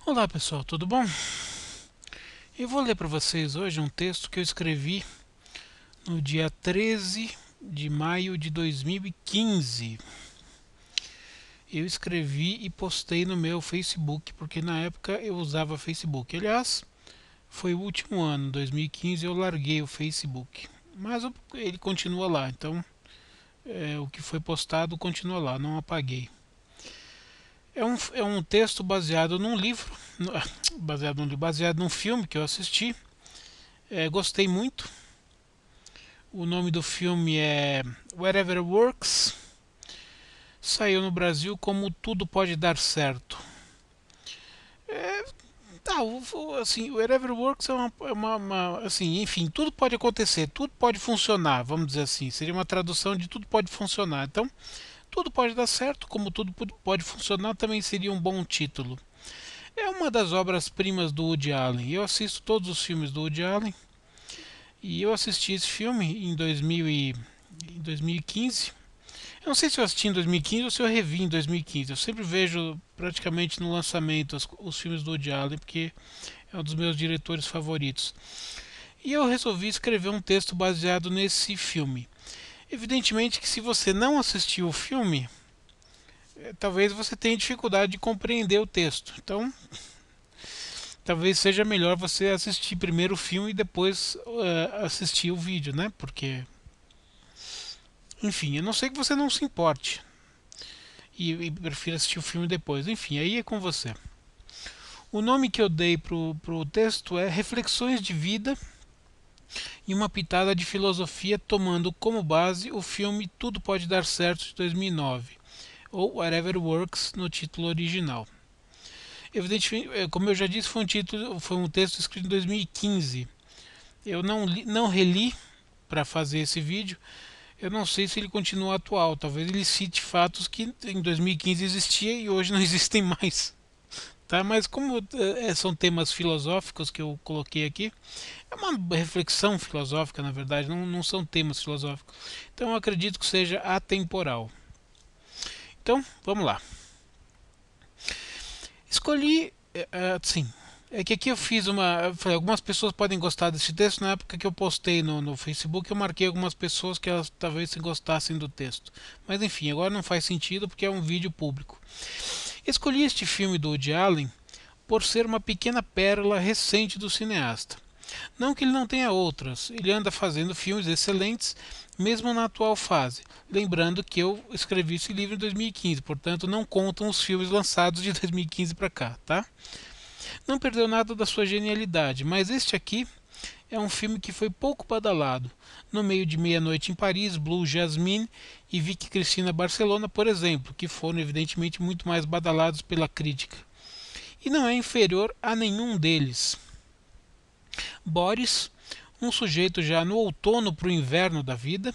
Olá pessoal, tudo bom? Eu vou ler para vocês hoje um texto que eu escrevi no dia 13 de maio de 2015. Eu escrevi e postei no meu Facebook, porque na época eu usava Facebook. Aliás, foi o último ano, 2015, eu larguei o Facebook. Mas ele continua lá, então o que foi postado continua lá, não apaguei. É um texto baseado num livro, baseado num filme que eu assisti. Gostei muito. O nome do filme é Wherever Works. Saiu no Brasil como Tudo Pode Dar Certo. É, assim, Wherever Works assim, enfim, tudo pode acontecer, tudo pode funcionar, vamos dizer assim. Seria uma tradução de tudo pode funcionar. Então, tudo pode dar certo, como tudo pode funcionar, também seria um bom título. É uma das obras-primas do Woody Allen. Eu assisto todos os filmes do Woody Allen e eu assisti esse filme em 2015. Eu não sei se eu assisti em 2015 ou se eu revi em 2015. Eu sempre vejo praticamente no lançamento os filmes do Woody Allen, porque é um dos meus diretores favoritos. E eu resolvi escrever um texto baseado nesse filme. Evidentemente que se você não assistiu o filme, talvez você tenha dificuldade de compreender o texto. Então, talvez seja melhor você assistir primeiro o filme e depois assistir o vídeo, né? Porque, enfim, eu não sei que você não se importe e prefira assistir o filme depois. Enfim, aí é com você. O nome que eu dei pro texto é Reflexões de Vida e uma pitada de filosofia, tomando como base o filme Tudo Pode Dar Certo de 2009, ou Whatever Works no título original. Evidentemente, como eu já disse, foi um texto escrito em 2015. Eu não reli para fazer esse vídeo. Eu não sei se ele continua atual. Talvez ele cite fatos que em 2015 existia e hoje não existem mais. Tá? Mas como são temas filosóficos que eu coloquei aqui, é uma reflexão filosófica, na verdade, não são temas filosóficos. Então eu acredito que seja atemporal. Então, vamos lá. Escolhi, sim, é que aqui eu fiz uma. Algumas pessoas podem gostar desse texto. Na época que eu postei no Facebook, eu marquei algumas pessoas que elas talvez gostassem do texto. Mas enfim, agora não faz sentido porque é um vídeo público. Escolhi este filme do Woody Allen por ser uma pequena pérola recente do cineasta. Não que ele não tenha outras, ele anda fazendo filmes excelentes, mesmo na atual fase. Lembrando que eu escrevi esse livro em 2015, portanto não contam os filmes lançados de 2015 para cá, tá? Não perdeu nada da sua genialidade, mas este aqui é um filme que foi pouco badalado. No meio de Meia-Noite em Paris, Blue Jasmine e Vicky Cristina Barcelona, por exemplo, que foram evidentemente muito mais badalados pela crítica. E não é inferior a nenhum deles. Boris, um sujeito já no outono para o inverno da vida,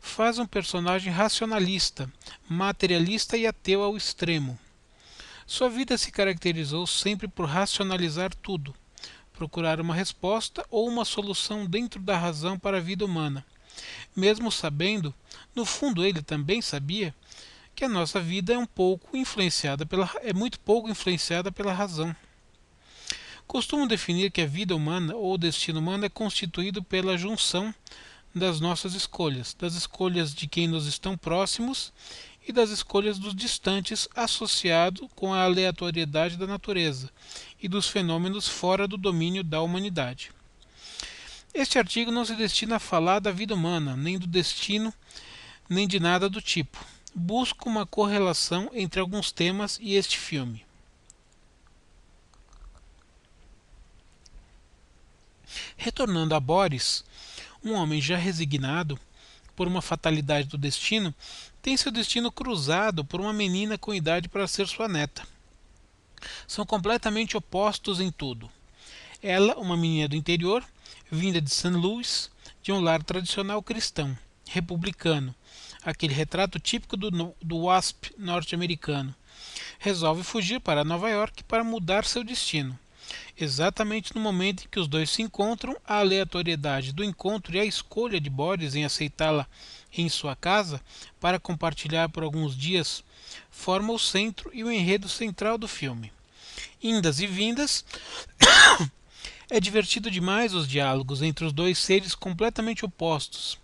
faz um personagem racionalista, materialista e ateu ao extremo. Sua vida se caracterizou sempre por racionalizar tudo, procurar uma resposta ou uma solução dentro da razão para a vida humana, mesmo sabendo, no fundo ele também sabia, que a nossa vida é muito pouco influenciada pela razão. Costumo definir que a vida humana ou o destino humano é constituído pela junção das nossas escolhas, das escolhas de quem nos estão próximos e das escolhas dos distantes, associado com a aleatoriedade da natureza e dos fenômenos fora do domínio da humanidade. Este artigo não se destina a falar da vida humana, nem do destino, nem de nada do tipo. Busco uma correlação entre alguns temas e este filme. Retornando a Boris, um homem já resignado por uma fatalidade do destino, tem seu destino cruzado por uma menina com idade para ser sua neta. São completamente opostos em tudo. Ela, uma menina do interior, vinda de St. Louis, de um lar tradicional cristão, republicano, aquele retrato típico do WASP norte-americano, resolve fugir para Nova York para mudar seu destino. Exatamente no momento em que os dois se encontram, a aleatoriedade do encontro e a escolha de Boris em aceitá-la em sua casa para compartilhar por alguns dias forma o centro e o enredo central do filme. indas e vindas. É divertido demais os diálogos entre os dois seres completamente opostos.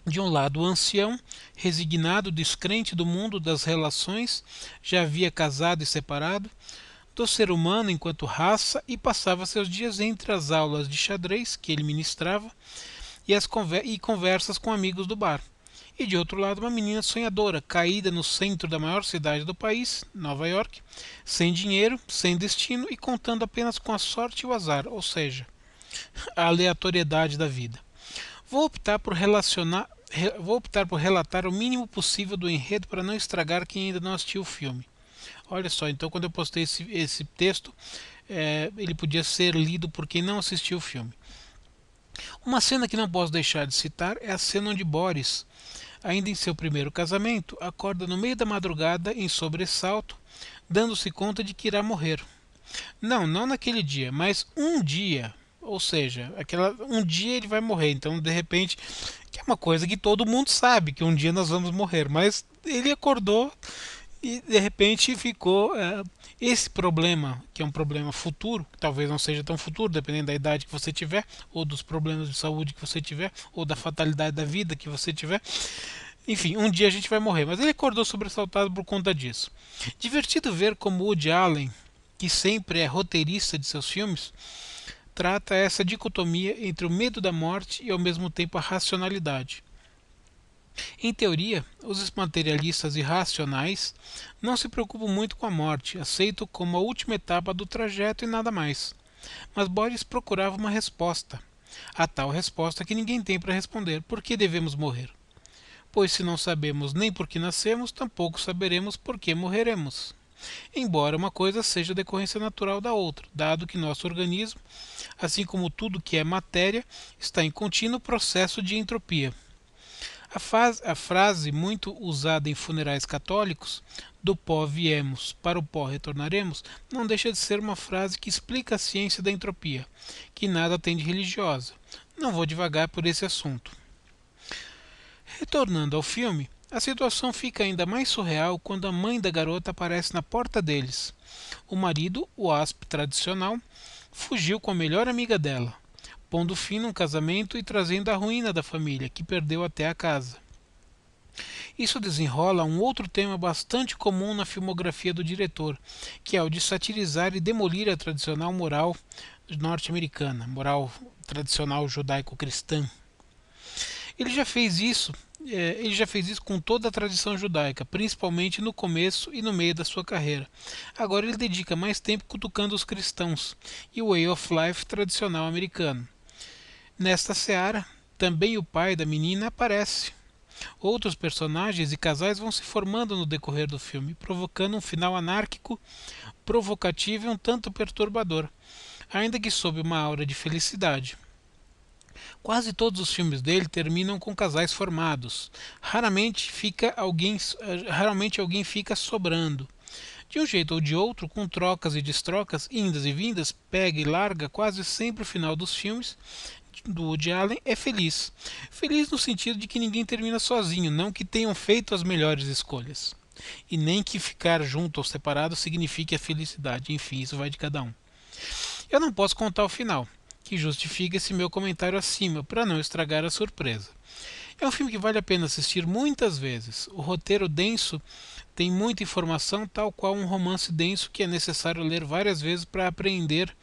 De um lado, o ancião, resignado, descrente do mundo das relações, já havia casado e separado, do ser humano enquanto raça e passava seus dias entre as aulas de xadrez que ele ministrava e conversas com amigos do bar. E de outro lado, uma menina sonhadora, caída no centro da maior cidade do país, Nova York, sem dinheiro, sem destino e contando apenas com a sorte e o azar, ou seja, a aleatoriedade da vida. Vou optar por relatar o mínimo possível do enredo para não estragar quem ainda não assistiu o filme. Olha só, então quando eu postei esse texto, ele podia ser lido por quem não assistiu o filme. Uma cena que não posso deixar de citar é a cena onde Boris, ainda em seu primeiro casamento, acorda no meio da madrugada em sobressalto, dando-se conta de que irá morrer. Não naquele dia, mas um dia. Ou seja, um dia ele vai morrer. Então, de repente, que é uma coisa que todo mundo sabe, que um dia nós vamos morrer. Mas ele acordou e de repente ficou esse problema, que é um problema futuro, que talvez não seja tão futuro, dependendo da idade que você tiver, ou dos problemas de saúde que você tiver, ou da fatalidade da vida que você tiver. Enfim, um dia a gente vai morrer, mas ele acordou sobressaltado por conta disso. Divertido ver como Woody Allen, que sempre é roteirista de seus filmes, trata essa dicotomia entre o medo da morte e ao mesmo tempo a racionalidade. Em teoria, os materialistas irracionais não se preocupam muito com a morte, aceitam como a última etapa do trajeto e nada mais. Mas Boris procurava uma resposta. A tal resposta que ninguém tem para responder: por que devemos morrer? Pois se não sabemos nem por que nascemos, tampouco saberemos por que morreremos. Embora uma coisa seja decorrência natural da outra, dado que nosso organismo, assim como tudo que é matéria, está em contínuo processo de entropia. A frase muito usada em funerais católicos, do pó viemos, para o pó retornaremos, não deixa de ser uma frase que explica a ciência da entropia, que nada tem de religiosa. Não vou divagar por esse assunto. Retornando ao filme, a situação fica ainda mais surreal quando a mãe da garota aparece na porta deles. O marido, o ASP tradicional, fugiu com a melhor amiga dela, pondo fim num casamento e trazendo a ruína da família, que perdeu até a casa. Isso desenrola um outro tema bastante comum na filmografia do diretor, que é o de satirizar e demolir a tradicional moral norte-americana, moral tradicional judaico-cristã. Ele já fez isso com toda a tradição judaica, principalmente no começo e no meio da sua carreira. Agora ele dedica mais tempo cutucando os cristãos e o way of life tradicional americano. Nesta seara, também o pai da menina aparece. Outros personagens e casais vão se formando no decorrer do filme, provocando um final anárquico, provocativo e um tanto perturbador, ainda que sob uma aura de felicidade. Quase todos os filmes dele terminam com casais formados. Raramente alguém fica sobrando. De um jeito ou de outro, com trocas e destrocas, indas e vindas, pega e larga, quase sempre o final dos filmes do Woody Allen é feliz. Feliz no sentido de que ninguém termina sozinho, não que tenham feito as melhores escolhas. E nem que ficar junto ou separado signifique a felicidade. Enfim, isso vai de cada um. Eu não posso contar o final, que justifica esse meu comentário acima, para não estragar a surpresa. É um filme que vale a pena assistir muitas vezes. O roteiro denso tem muita informação, tal qual um romance denso que é necessário ler várias vezes para apreender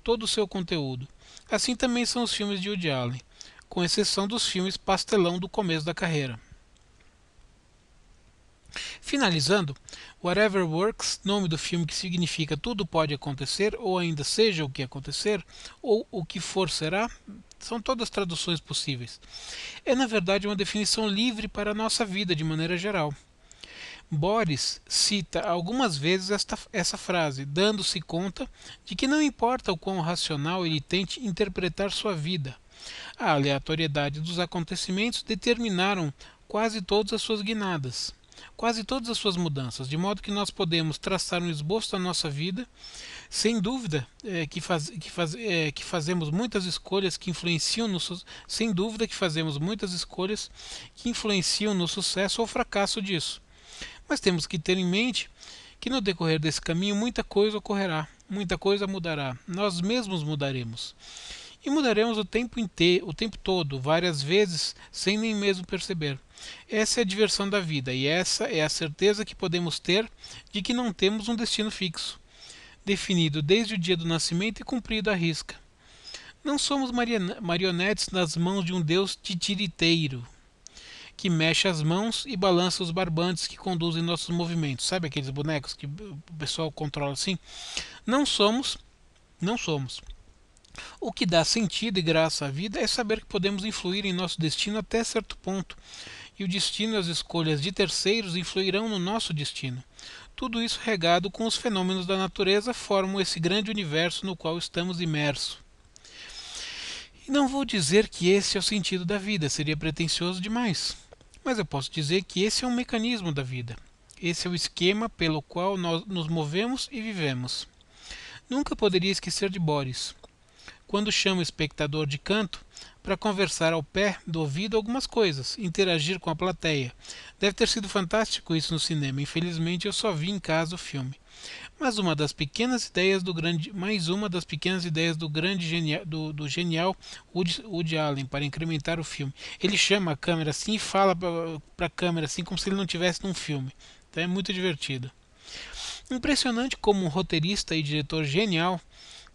todo o seu conteúdo. Assim também são os filmes de Woody Allen, com exceção dos filmes pastelão do começo da carreira. Finalizando, Whatever Works, nome do filme que significa tudo pode acontecer, ou ainda seja o que acontecer, ou o que for será, são todas traduções possíveis. É na verdade uma definição livre para a nossa vida de maneira geral. Boris cita algumas vezes essa frase, dando-se conta de que não importa o quão racional ele tente interpretar sua vida, a aleatoriedade dos acontecimentos determinaram quase todas as suas guinadas, quase todas as suas mudanças, de modo que nós podemos traçar um esboço da nossa vida, sem dúvida que fazemos muitas escolhas que influenciam sem dúvida que fazemos muitas escolhas que influenciam no sucesso ou fracasso disso. Mas temos que ter em mente que no decorrer desse caminho muita coisa ocorrerá, muita coisa mudará, nós mesmos mudaremos. E mudaremos o tempo todo, várias vezes, sem nem mesmo perceber. Essa é a diversão da vida, e essa é a certeza que podemos ter de que não temos um destino fixo, definido desde o dia do nascimento e cumprido à risca. Não somos marionetes nas mãos de um Deus titiriteiro, que mexe as mãos e balança os barbantes que conduzem nossos movimentos. Sabe aqueles bonecos que o pessoal controla assim? Não somos, não somos. O que dá sentido e graça à vida é saber que podemos influir em nosso destino até certo ponto, e o destino e as escolhas de terceiros influirão no nosso destino. Tudo isso regado com os fenômenos da natureza formam esse grande universo no qual estamos imersos. E não vou dizer que esse é o sentido da vida, seria pretensioso demais. Mas eu posso dizer que esse é um mecanismo da vida. Esse é o esquema pelo qual nós nos movemos e vivemos. Nunca poderia esquecer de Boris, quando chama o espectador de canto para conversar ao pé do ouvido algumas coisas, interagir com a plateia. Deve ter sido fantástico isso no cinema. Infelizmente eu só vi em casa o filme. Mais uma das pequenas ideias do grande do genial Woody Allen para incrementar o filme. Ele chama a câmera assim e fala para a câmera assim como se ele não estivesse num filme. Então é muito divertido. Impressionante como um roteirista e diretor genial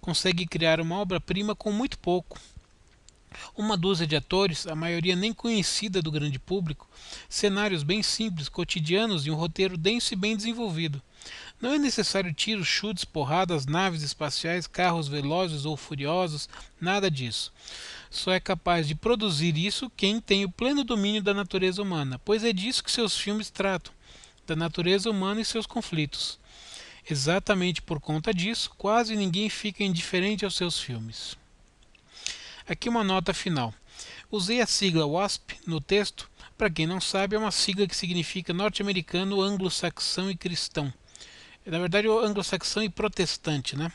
consegue criar uma obra-prima com muito pouco. Uma dúzia de atores, a maioria nem conhecida do grande público, cenários bem simples, cotidianos e um roteiro denso e bem desenvolvido. Não é necessário tiros, chutes, porradas, naves espaciais, carros velozes ou furiosos, nada disso. Só é capaz de produzir isso quem tem o pleno domínio da natureza humana, pois é disso que seus filmes tratam, da natureza humana e seus conflitos. Exatamente por conta disso, quase ninguém fica indiferente aos seus filmes. Aqui uma nota final. Usei a sigla WASP no texto. Para quem não sabe, é uma sigla que significa norte-americano, anglo-saxão e cristão. Na verdade, o anglo-saxão e protestante, né?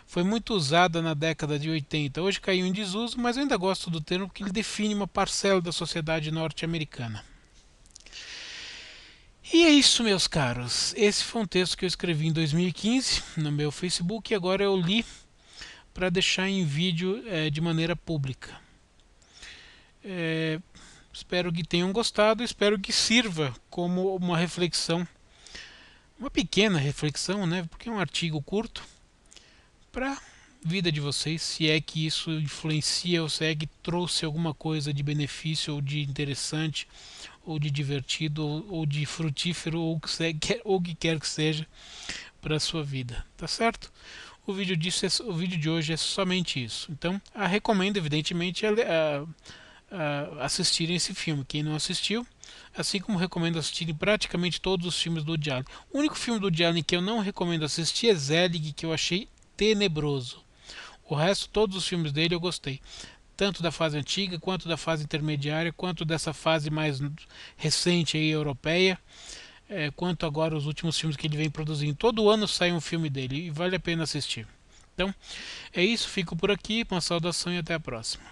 Foi muito usada na década de 80. Hoje caiu em desuso, mas eu ainda gosto do termo porque ele define uma parcela da sociedade norte-americana. E é isso, meus caros. Esse foi um texto que eu escrevi em 2015 no meu Facebook e agora eu li para deixar em vídeo de maneira pública. Espero que tenham gostado, espero que sirva como uma reflexão, uma pequena reflexão, né? Porque é um artigo curto, para a vida de vocês, se é que isso influencia ou se é que trouxe alguma coisa de benefício ou de interessante ou de divertido ou de frutífero ou que quer que seja para a sua vida, tá certo? O vídeo de hoje é somente isso. Então, recomendo evidentemente assistirem esse filme. Quem não assistiu, assim como recomendo assistirem praticamente todos os filmes do Woody Allen. O único filme do Woody Allen que eu não recomendo assistir é Zelig, que eu achei tenebroso. O resto, todos os filmes dele eu gostei. Tanto da fase antiga, quanto da fase intermediária, quanto dessa fase mais recente aí, europeia, quanto agora os últimos filmes que ele vem produzindo. Todo ano sai um filme dele e vale a pena assistir. Então, é isso, fico por aqui, uma saudação e até a próxima.